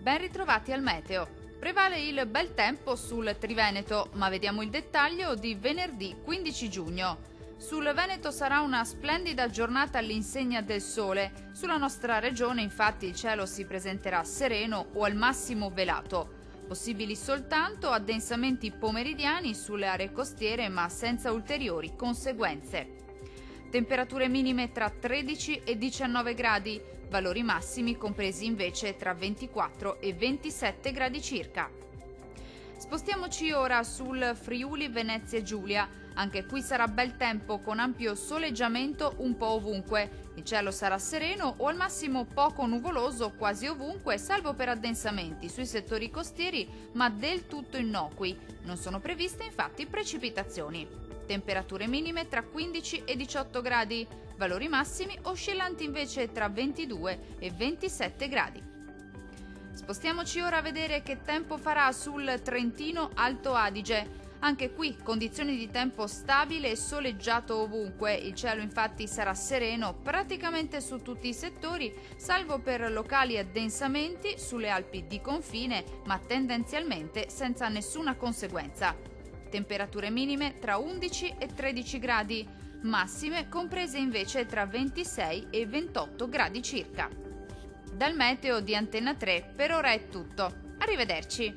Ben ritrovati al meteo. Prevale il bel tempo sul Triveneto, ma vediamo il dettaglio di venerdì 15 giugno. Sul Veneto sarà una splendida giornata all'insegna del sole. Sulla nostra regione infatti il cielo si presenterà sereno o al massimo velato. Possibili soltanto addensamenti pomeridiani sulle aree costiere, ma senza ulteriori conseguenze. Temperature minime tra 13 e 19 gradi, valori massimi compresi invece tra 24 e 27 gradi circa. Spostiamoci ora sul Friuli Venezia Giulia. Anche qui sarà bel tempo con ampio soleggiamento un po' ovunque. Il cielo sarà sereno o al massimo poco nuvoloso quasi ovunque, salvo per addensamenti sui settori costieri, ma del tutto innocui. Non sono previste infatti precipitazioni. Temperature minime tra 15 e 18 gradi, valori massimi oscillanti invece tra 22 e 27 gradi. Spostiamoci ora a vedere che tempo farà sul Trentino Alto Adige. Anche qui condizioni di tempo stabile e soleggiato ovunque. Il cielo infatti sarà sereno praticamente su tutti i settori, salvo per locali addensamenti sulle Alpi di confine, ma tendenzialmente senza nessuna conseguenza. Temperature minime tra 11 e 13 gradi, massime comprese invece tra 26 e 28 gradi circa. Dal meteo di Antenna 3 per ora è tutto. Arrivederci!